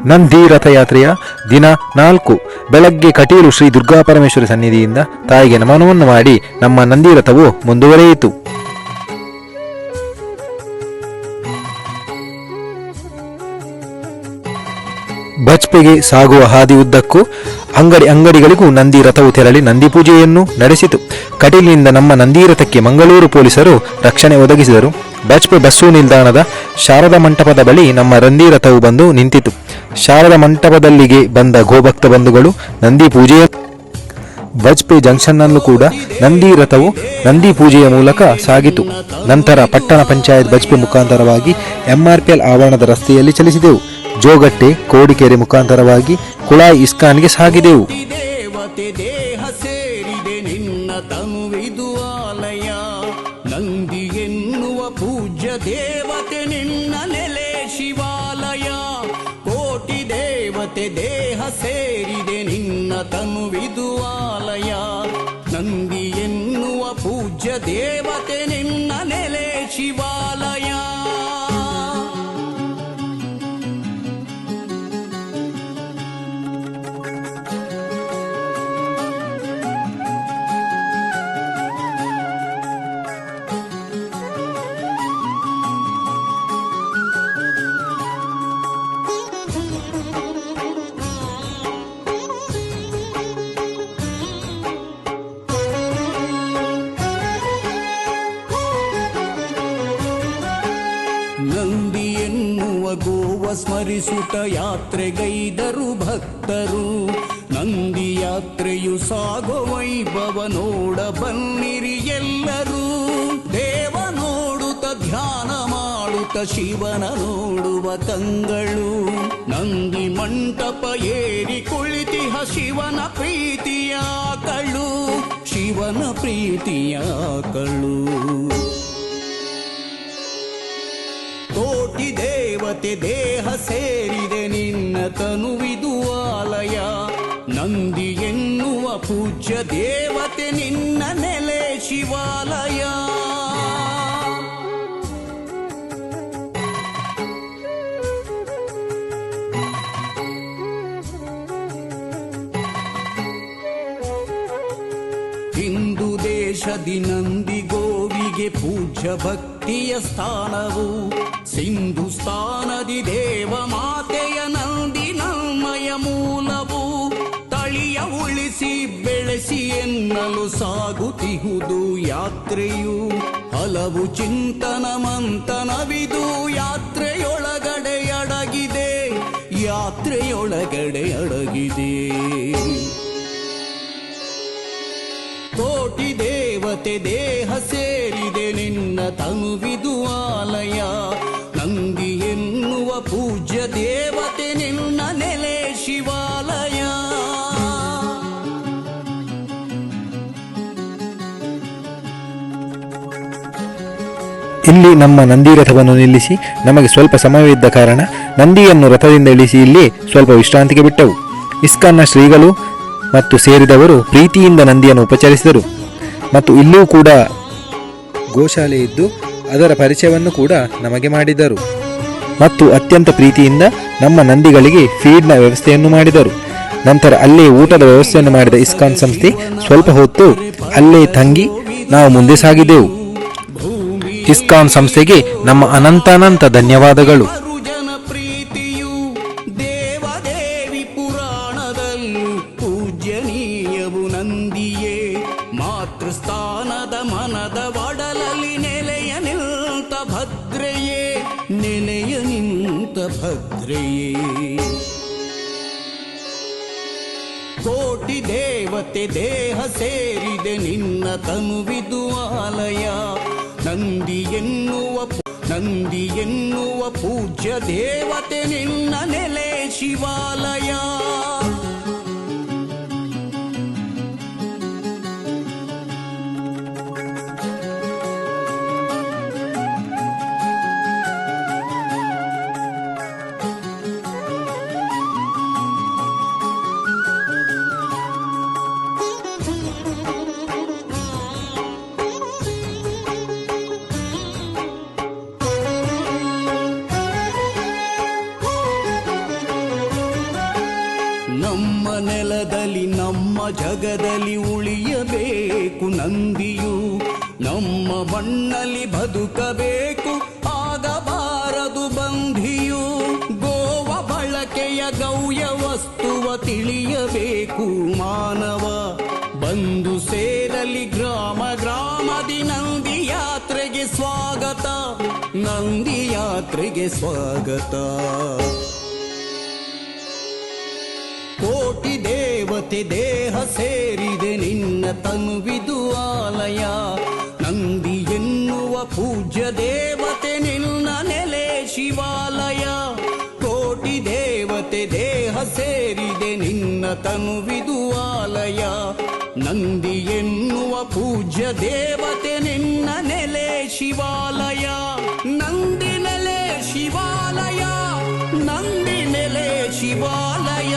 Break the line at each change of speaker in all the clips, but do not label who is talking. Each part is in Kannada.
ನಂದಿ ರಥಯಾತ್ರೆಯ ದಿನ 4 ಬೆಳಗ್ಗೆ ಕಟೀಲು ಶ್ರೀ ದುರ್ಗಾಪರಮೇಶ್ವರಿ ಸನ್ನಿಧಿಯಿಂದ ತಾಯಿಗೆ ನಮನವನ್ನು ಮಾಡಿ ನಮ್ಮ ನಂದಿ ರಥವು ಮುಂದುವರಿಯಿತು. ಬಜ್ಪೆಗೆ ಸಾಗುವ ಹಾದಿ ಉದ್ದಕ್ಕೂ ಅಂಗಡಿಗಳಿಗೂ ನಂದಿ ರಥವು ತೆರಳಿ ನಂದಿ ಪೂಜೆಯನ್ನು ನಡೆಸಿತು. ಕಟೀಲಿನಿಂದ ನಮ್ಮ ನಂದಿ ರಥಕ್ಕೆ ಮಂಗಳೂರು ಪೊಲೀಸರು ರಕ್ಷಣೆ ಒದಗಿಸಿದರು. ಬಜ್ಪೆ ಬಸ್ಸು ನಿಲ್ದಾಣದ ಶಾರದಾ ಮಂಟಪದ ಬಳಿ ನಮ್ಮ ನಂದಿ ರಥವು ಬಂದು ನಿಂತಿತು. ಶಾರದಾ ಮಂಟಪದಲ್ಲಿಗೆ ಬಂದ ಗೋಭಕ್ತ ಬಂಧುಗಳು ನಂದಿ ಪೂಜೆಯ ಬಜ್ಪೆ ಜಂಕ್ಷನ್ನಲ್ಲೂ ಕೂಡ ನಂದಿ ರಥವು ನಂದಿ ಪೂಜೆಯ ಮೂಲಕ ಸಾಗಿತು. ನಂತರ ಪಟ್ಟಣ ಪಂಚಾಯತ್ ಬಜ್ಪೆ ಮುಖಾಂತರವಾಗಿ MRPL ಆವರಣದ ರಸ್ತೆಯಲ್ಲಿ ಚಲಿಸಿದೆವು. ಜೋಗಟ್ಟೆ ಕೋಡಿಕೆರೆ ಮುಖಾಂತರವಾಗಿ ಕುಳಾಯಿ ಇಸ್ಕಾನ್ಗೆ ಸಾಗಿದೆವು.
ನಂದಿ ಎನ್ನುವ ಪೂಜ್ಯ ದೇವತೆ ನಿನ್ನ ನೆಲೆ ಶಿವಾಲಯ. ಕೋಟಿ ದೇವತೆ ದೇಹ ಸೇರಿದೆ ನಿನ್ನ ತನುವಿದು ಆಲಯ. ನಂದಿ ಎನ್ನುವ ಪೂಜ್ಯ ದೇವತೆ ನಿನ್ನ ನೆಲೆ ಶಿವಾಲಯ. ನಂದಿ ಎನ್ನುವ ಗೋವ ಸ್ಮರಿಸುತ್ತ ಯಾತ್ರೆಗೈದರು ಭಕ್ತರು. ನಂದಿ ಯಾತ್ರೆಯು ಸಾಗೋ ವೈಭವ ನೋಡ ಬನ್ನಿರಿ ಎಲ್ಲರೂ. ದೇವ ನೋಡುತ್ತ ಧ್ಯಾನ ಮಾಡುತ್ತ ಶಿವನ ನೋಡುವ ಕಂಗಳು. ನಂದಿ ಮಂಟಪ ಏರಿ ಕುಳಿತಿಹ ಶಿವನ ಪ್ರೀತಿಯ ಕಳು. ಶಿವನ ಪ್ರೀತಿಯ ಕಳು. ಕೋಟಿ ದೇವತೆ ದೇಹ ಸೇರಿದೆ ನಿನ್ನ ತನುವಿದು ಆಲಯ. ನಂದಿ ಎನ್ನುವ ಪೂಜ್ಯ ದೇವತೆ ನಿನ್ನ ನೆಲೆ ಶಿವಾಲಯ. ಹಿಂದೂ ದೇಶದಿ ನಂದಿ ಗೋವಿಗೆ ಪೂಜ್ಯ ಭಕ್ತಿಯ ಸ್ಥಾನವು. ಸಿಂಧುಸ್ಥಾನದಿ ದೇವ ಮಾತೆಯ ನಂದಿ ನಲ್ಮಯ ಮೂಲವು. ತಳಿಯ ಉಳಿಸಿ ಬೆಳೆಸಿ ಎನ್ನಲು ಸಾಗುತ್ತಿಹುದು ಯಾತ್ರೆಯು. ಹಲವು ಚಿಂತನ ಮಂಥನವಿದು ಯಾತ್ರೆಯೊಳಗಡೆ ಅಡಗಿದೆ. ಯಾತ್ರೆಯೊಳಗಡೆ ಅಡಗಿದೆ. ಕೋಟಿ ದೇವತೆ ದೇಹ ಸೇರಿದೆ ನಿನ್ನ ತನುವಿದು ಆಲಯ. ನಂದಿ ಎನ್ನುವ ಪೂಜ್ಯ ದೇವತೆ ನಿನ್ನ ನೆಲೆ ಶಿವಾಲಯ.
ಇಲ್ಲಿ ನಮ್ಮ ನಂದಿ ರಥವನ್ನು ನಿಲ್ಲಿಸಿ ನಮಗೆ ಸ್ವಲ್ಪ ಸಮಯವಿದ್ದ ಕಾರಣ ನಂದಿಯನ್ನು ರಥದಿಂದ ಇಳಿಸಿ ಇಲ್ಲಿ ಸ್ವಲ್ಪ ವಿಶ್ರಾಂತಿಗೆ ಬಿಟ್ಟೆವು. ಇಸ್ಕಾನ್ನ ಶ್ರೀಗಳು ಮತ್ತು ಸೇರಿದವರು ಪ್ರೀತಿಯಿಂದ ನಂದಿಯನ್ನು ಉಪಚರಿಸಿದರು. ಮತ್ತು ಇಲ್ಲಿಯೂ ಕೂಡ ಗೋಶಾಲೆ ಇದ್ದು ಅದರ ಪರಿಚಯವನ್ನು ಕೂಡ ನಮಗೆ ಮಾಡಿದರು. ಮತ್ತು ಅತ್ಯಂತ ಪ್ರೀತಿಯಿಂದ ನಮ್ಮ ನಂದಿಗಳಿಗೆ ಫೀಡ್ನ ವ್ಯವಸ್ಥೆಯನ್ನು ಮಾಡಿದರು. ನಂತರ ಅಲ್ಲೇ ಊಟದ ವ್ಯವಸ್ಥೆಯನ್ನು ಮಾಡಿದ ಇಸ್ಕಾನ್ ಸಂಸ್ಥೆ ಸ್ವಲ್ಪ ಹೊತ್ತು ಅಲ್ಲೇ ತಂಗಿ ನಾವು ಮುಂದೆ ಸಾಗಿದೆವು. ಇಸ್ಕಾನ್ ಸಂಸ್ಥೆಗೆ ನಮ್ಮ ಅನಂತ ಧನ್ಯವಾದಗಳು.
ಮಾತೃಸ್ಥಾನದ ಮನದ ಒಡಲಲ್ಲಿ ನೆಲೆಯ ನಿಂತ ಭದ್ರೆಯೇ. ನೆಲೆಯ ನಿಂತ ಭದ್ರೆಯೇ. ಕೋಟಿ ದೇವತೆ ದೇಹ ಸೇರಿದೆ ನಿನ್ನ ತನುವಿದು ಆಲಯ. ನಂದಿ ಎನ್ನುವ ಪೂಜ್ಯ ದೇವತೆ ನಿನ್ನ ನೆಲೆ ಶಿವಾಲಯ. ನೆಲದಲ್ಲಿ ನಮ್ಮ ಜಗದಲ್ಲಿ ಉಳಿಯಬೇಕು ನಂದಿಯು, ನಮ್ಮ ಮಣ್ಣಲ್ಲಿ ಬದುಕಬೇಕು ಆಗಬಾರದು ಬಂಧಿಯು. ಗೋವ ಬಳಕೆಯ ಗೌಯ ವಸ್ತುವ ತಿಳಿಯಬೇಕು ಮಾನವ, ಬಂದು ಸೇರಲಿ ಗ್ರಾಮ ಗ್ರಾಮದಿ ನಂದಿ ಯಾತ್ರೆಗೆ ಸ್ವಾಗತ, ನಂದಿ ಯಾತ್ರೆಗೆ ಸ್ವಾಗತ. ಕೋಟಿ ದೇವತೆ ದೇಹ ಸೇರಿದೆ ನಿನ್ನ ತನುವಿದು ಆಲಯ, ನಂದಿ ಎನ್ನುವ ಪೂಜ್ಯ ದೇವತೆ ನಿನ್ನ ನೆಲೆ ಶಿವಾಲಯ. ಕೋಟಿ ದೇವತೆ ದೇಹ ಸೇರಿದೆ ನಿನ್ನ ತನುವಿದು ಆಲಯ, ನಂದಿ ಎನ್ನುವ ಪೂಜ್ಯ ದೇವತೆ ನಿನ್ನ ನೆಲೆ ಶಿವಾಲಯ. ನಂದಿ ನೆಲೆ ಶಿವಾಲಯ, ನಂದಿ ನೆಲೆ ಶಿವಾಲಯ.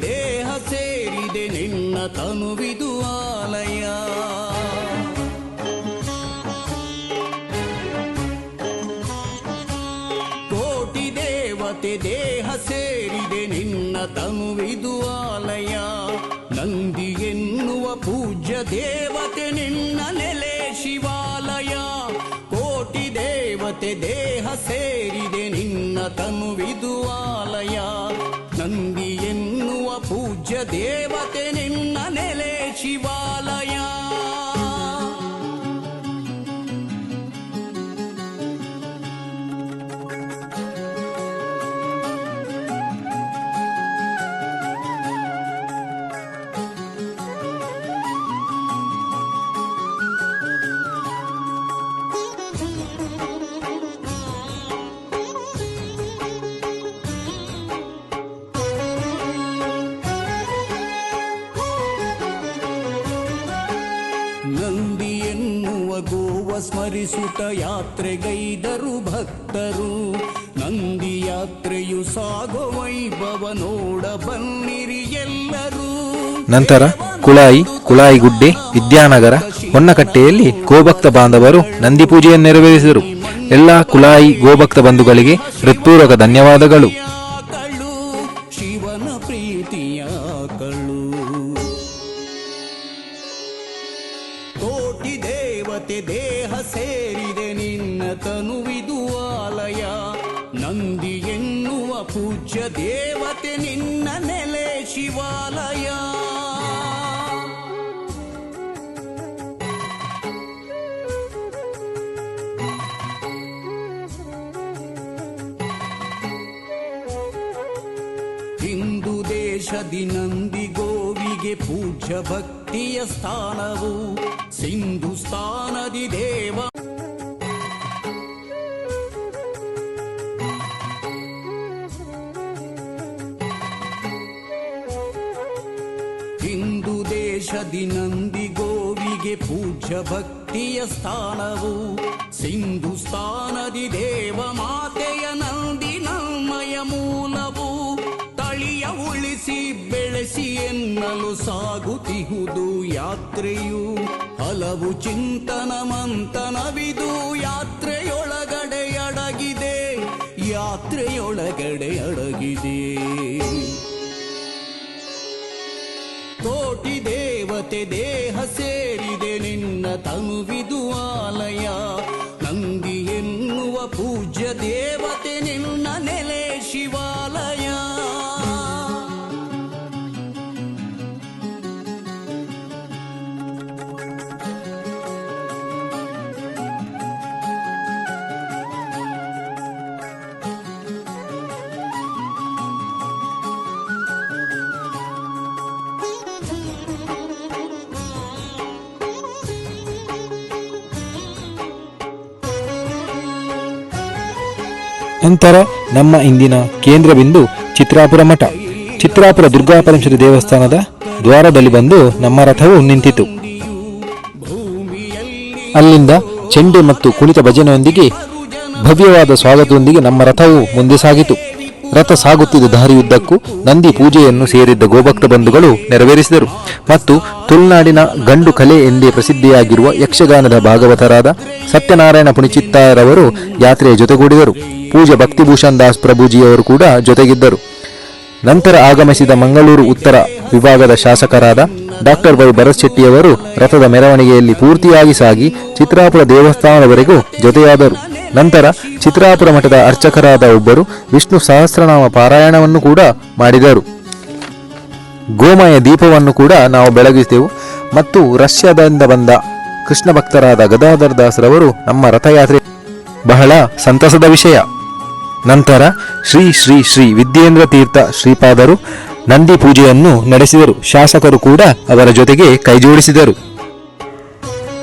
ದೇಹ ಸೇರಿದೆ ನಿನ್ನ ತನುವಿದು ಆಲಯ. ಕೋಟಿ ದೇವತೆ ದೇಹ ಸೇರಿದೆ ನಿನ್ನ ತನುವಿದು ಆಲಯ, ನಂದಿ ಎನ್ನುವ ಪೂಜ್ಯ ದೇವತೆ ನಿನ್ನ ನೆಲೆ ಶಿವಾಲಯ. ಕೋಟಿ ದೇವತೆ ದೇಹ ಸೇರಿದೆ ನಿನ್ನ ತನುವಿದು ಆಲಯ, ನಂದಿ ಎನ್ನುವ ಪೂಜ್ಯ ದೇವತೆ ನಿನ್ನ ನೆಲೆ ಶಿವಾಲಯ. ನಂದಿ ಎನ್ನುವ ಗೋವ ಸ್ಮರಿಸುತ್ತ ಯಾತ್ರೆಗೈದರು ಭಕ್ತರು, ನಂದಿ ಯಾತ್ರೆಯು ಸಾಗೋ ವೈಭವ ನೋಡ ಬನ್ನಿರಿ ಎಲ್ಲರೂ.
ನಂತರ ಕುಳಾಯಿ ಗುಡ್ಡೆ, ವಿದ್ಯಾನಗರ, ಹೊನ್ನಕಟ್ಟೆಯಲ್ಲಿ ಗೋಭಕ್ತ ಬಾಂಧವರು ನಂದಿ ಪೂಜೆಯನ್ನು ನೆರವೇರಿಸಿದರು. ಎಲ್ಲ ಕುಳಾಯಿ ಗೋಭಕ್ತ ಬಂಧುಗಳಿಗೆ ಹೃತ್ಪೂರ್ವಕ ಧನ್ಯವಾದಗಳು.
ಶಿವನ ಪ್ರೀತಿಯ ಕಳು. ಕೋಟಿ ದೇವತೆ ದೇಹ ಸೇರಿದೆ ನಿನ್ನ ತನುವಿದು ಆಲಯ, ನಂದಿ ಎನ್ನುವ ಪೂಜ್ಯ ದೇವತೆ ನಿನ್ನ ನೆಲೆ ಶಿವಾಲಯ. ಹಿಂದೂ ದೇಶದಿ ನಂದಿ ಗೋವಿಗೆ ಪೂಜ್ಯ ಭಕ್ತಿಯ ಸ್ಥಾನವು, ಸಿಂಧುಸ್ಥಾನದಿ ದೇವ ಹಿಂದೂ ದೇಶದಿ ನಂದಿ ಗೋವಿಗೆ ಪೂಜ್ಯ ಭಕ್ತಿಯ ಸ್ಥಾನವು, ಸಿಂಧುಸ್ಥಾನದಿ ದೇವ ಮಾತೆಯ ನಂದಿ ನಮ್ಮಯ ಮೂಲವು. ತಳಿಯ ಉಳಿಸಿ ಬೆಳೆಸಿ ಎನ್ನಲು ಸಾಗುತ್ತಿಹುದು ಯಾತ್ರೆಯು, ಹಲವು ಚಿಂತನ ಮಂಥನವಿದು ಯಾತ್ರೆಯೊಳಗಡೆ ಅಡಗಿದೆ, ಯಾತ್ರೆಯೊಳಗಡೆ ಅಡಗಿದೆ. ಕೋಟಿ ದೇವತೆ ದೇಹ ಸೇರಿದೆ ನಿನ್ನ ತನುವಿದು ಆಲಯ, ನಂದಿ ಎನ್ನುವ ಪೂಜ್ಯ ದೇವತೆ ನಿನ್ನ ನೆಲೆ ಶಿವಾಲಯ.
ನಂತರ ನಮ್ಮ ಇಂದಿನ ಕೇಂದ್ರ ಬಿಂದು ಚಿತ್ರಾಪುರ ಮಠ. ಚಿತ್ರಾಪುರ ದುರ್ಗಾಪರಮೇಶ್ವರಿ ದೇವಸ್ಥಾನದ ದ್ವಾರದಲ್ಲಿ ಬಂದು ನಮ್ಮ ರಥವು ನಿಂತಿತು. ಅಲ್ಲಿಂದ ಚೆಂಡೆ ಮತ್ತು ಕುಣಿತ ಭಜನೆಯೊಂದಿಗೆ ಭವ್ಯವಾದ ಸ್ವಾಗತದೊಂದಿಗೆ ನಮ್ಮ ರಥವು ಮುಂದೆ ಸಾಗಿತು. ರಥ ಸಾಗುತ್ತಿದ್ದ ದಾರಿಯುದ್ದಕ್ಕೂ ನಂದಿ ಪೂಜೆಯನ್ನು ಸೇರಿದ್ದ ಗೋಭಕ್ತ ಬಂಧುಗಳು ನೆರವೇರಿಸಿದರು ಮತ್ತು ತುಳುನಾಡಿನ ಗಂಡು ಕಲೆ ಎಂದೇ ಪ್ರಸಿದ್ಧಿಯಾಗಿರುವ ಯಕ್ಷಗಾನದ ಭಾಗವತರಾದ ಸತ್ಯನಾರಾಯಣ ಪುಣಿಚಿತ್ತಾಯರವರು ಯಾತ್ರೆಯ ಜೊತೆಗೂಡಿದರು. ಪೂಜ್ಯ ಭಕ್ತಿಭೂಷಣ್ ದಾಸ್ ಪ್ರಭುಜಿಯವರು ಕೂಡ ಜೊತೆಗಿದ್ದರು. ನಂತರ ಆಗಮಿಸಿದ ಮಂಗಳೂರು ಉತ್ತರ ವಿಭಾಗದ ಶಾಸಕರಾದ ಡಾಕ್ಟರ್ ವೈ ಭರತ್ ಶೆಟ್ಟಿಯವರು ರಥದ ಮೆರವಣಿಗೆಯಲ್ಲಿ ಪೂರ್ತಿಯಾಗಿ ಸಾಗಿ ಚಿತ್ರಾಪುರ ದೇವಸ್ಥಾನದವರೆಗೂ ಜೊತೆಯಾದರು. ನಂತರ ಚಿತ್ರಾಪುರ ಮಠದ ಅರ್ಚಕರಾದ ಒಬ್ಬರು ವಿಷ್ಣು ಸಹಸ್ರನಾಮ ಪಾರಾಯಣವನ್ನು ಕೂಡ ಮಾಡಿದರು. ಗೋಮಯ ದೀಪವನ್ನು ಕೂಡ ನಾವು ಬೆಳಗಿಸಿದೆವು ಮತ್ತು ರಷ್ಯಾದಿಂದ ಬಂದ ಕೃಷ್ಣ ಭಕ್ತರಾದ ಗದಾಧರ್ ದಾಸರವರು ನಮ್ಮ ರಥಯಾತ್ರೆ ಬಹಳ ಸಂತಸದ ವಿಷಯ. ನಂತರ ಶ್ರೀ ಶ್ರೀ ಶ್ರೀ ವಿದ್ಯೇಂದ್ರ ತೀರ್ಥ ಶ್ರೀಪಾದರು ನಂದಿ ಪೂಜೆಯನ್ನು ನಡೆಸಿದರು. ಶಾಸಕರು ಕೂಡ ಅವರ ಜೊತೆಗೆ ಕೈಜೋಡಿಸಿದರು.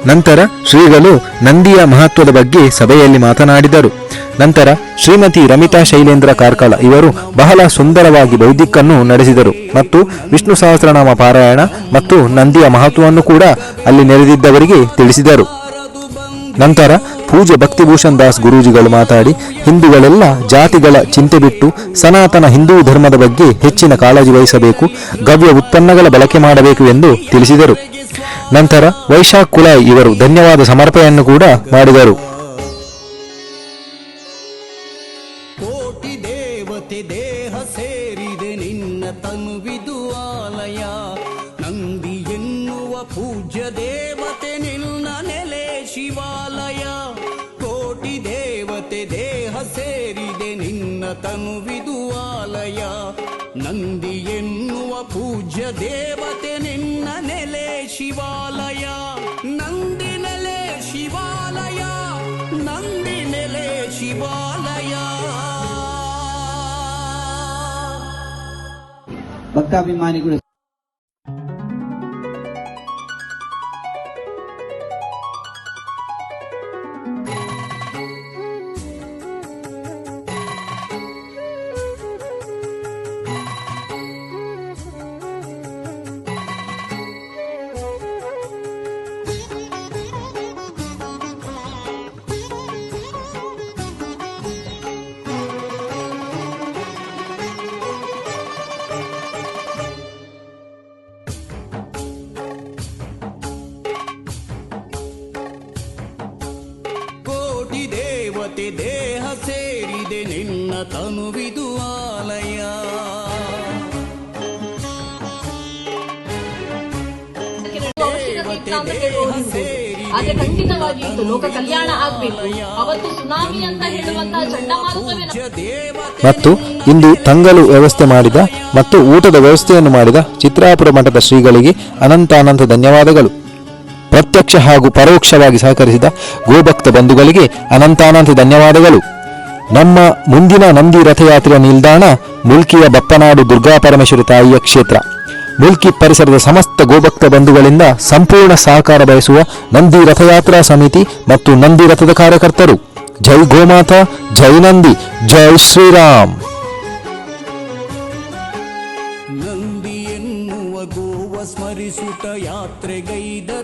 ನಂತರ ಶ್ರೀಗಳು ನಂದಿಯ ಮಹತ್ವದ ಬಗ್ಗೆ ಸಭೆಯಲ್ಲಿ ಮಾತನಾಡಿದರು. ನಂತರ ಶ್ರೀಮತಿ ರಮಿತಾ ಶೈಲೇಂದ್ರ ಕಾರ್ಕಳ ಇವರು ಬಹಳ ಸುಂದರವಾಗಿ ಬೌದ್ಧಿಕನ್ನು ನಡೆಸಿದರು ಮತ್ತು ವಿಷ್ಣು ಸಹಸ್ರನಾಮ ಪಾರಾಯಣ ಮತ್ತು ನಂದಿಯ ಮಹತ್ವವನ್ನು ಕೂಡ ಅಲ್ಲಿ ನೆರೆದಿದ್ದವರಿಗೆ ತಿಳಿಸಿದರು. ನಂತರ ಪೂಜ್ಯ ಭಕ್ತಿಭೂಷಣ್ ದಾಸ್ ಗುರೂಜಿಗಳು ಮಾತಾಡಿ ಹಿಂದೂಗಳೆಲ್ಲ ಜಾತಿಗಳ ಚಿಂತೆ ಬಿಟ್ಟು ಸನಾತನ ಹಿಂದೂ ಧರ್ಮದ ಬಗ್ಗೆ ಹೆಚ್ಚಿನ ಕಾಳಜಿ ವಹಿಸಬೇಕು, ಗವ್ಯ ಉತ್ಪನ್ನಗಳ ಬಳಕೆ ಮಾಡಬೇಕು ಎಂದು ತಿಳಿಸಿದರು. ನಂತರ ವೈಶಾಖ್ ಕುಲಾಯ್ ಇವರು ಧನ್ಯವಾದ ಸಮರ್ಪಣೆಯನ್ನು ಕೂಡ ಮಾಡಿದರು.
ಕೋಟಿ ದೇವತೆ ದೇಹ ಸೇರಿದೆ ನಿನ್ನ ತನುವಿದು ಆಲಯ, ನಂದಿ ಎನ್ನುವ ಪೂಜ್ಯ ದೇವತೆ ನಿನ್ನ ನೆಲೆ ಶಿವಾಲಯ. ಕೋಟಿ ದೇವತೆ ದೇಹ ಸೇರಿದೆ ನಿನ್ನ ತನುವಿದು ಆಲಯ, ನಂದಿ ಎನ್ನುವ ಪೂಜ್ಯ ದೇವತೆ ನಿನ್ನ ನೆಲೆ ಶಿವಾಲಯ. ನಂದಿ ನೆಲೆ ಶಿವಾಲಯ, ನಂದಿ ನೆಲೆ ಶಿವಾಲಯ.
ಭಕ್ತಾಭಿಮಾನಿಗಳು
ದೇವತೆ ದೇಹ ಸೇರಿದೆ ನಿನ್ನ ತನುವಿದು ಆಲಯ.
ಆದ್ರೆ ಖಂಡಿತವಾಗಿ ಇದು ಲೋಕ ಕಲ್ಯಾಣ ಆಗ್ಬೇಕು. ಅವತ್ತು ಸುನಾಮಿ ಅಂತ ಹೇಳುವಂತಹ ಚಂಡಮಾರುತವೇ
ಮತ್ತು ಇಂದು ತಂಗಲು ವ್ಯವಸ್ಥೆ ಮಾಡಿದ ಮತ್ತು ಊಟದ ವ್ಯವಸ್ಥೆಯನ್ನು ಮಾಡಿದ ಚಿತ್ರಾಪುರ ಮಠದ ಶ್ರೀಗಳಿಗೆ ಅನಂತ ಧನ್ಯವಾದಗಳು. ಪ್ರತ್ಯಕ್ಷ ಹಾಗೂ ಪರೋಕ್ಷವಾಗಿ ಸಹಕರಿಸಿದ ಗೋಭಕ್ತ ಬಂಧುಗಳಿಗೆ ಅನಂತ ಧನ್ಯವಾದಗಳು. ನಮ್ಮ ಮುಂದಿನ ನಂದಿ ರಥಯಾತ್ರೆಯ ನಿಲ್ದಾಣ ಮುಲ್ಕಿಯ ಬಪ್ಪನಾಡು ದುರ್ಗಾಪರಮೇಶ್ವರಿ ತಾಯಿಯ ಕ್ಷೇತ್ರ. ಮುಲ್ಕಿ ಪರಿಸರದ ಸಮಸ್ತ ಗೋಭಕ್ತ ಬಂಧುಗಳಿಂದ ಸಂಪೂರ್ಣ ಸಹಕಾರ ಬಯಸುವ ನಂದಿ ರಥಯಾತ್ರಾ ಸಮಿತಿ ಮತ್ತು ನಂದಿ ರಥದ ಕಾರ್ಯಕರ್ತರು. ಜೈ ಗೋಮಾತಾ, ಜೈ ನಂದಿ, ಜೈ ಶ್ರೀರಾಮ್.
ನಂದಿ ಎನ್ನುವ ಗೋವ ಸ್ಮರಿಸುತ್ತ ಯಾತ್ರೆಗೈದರು.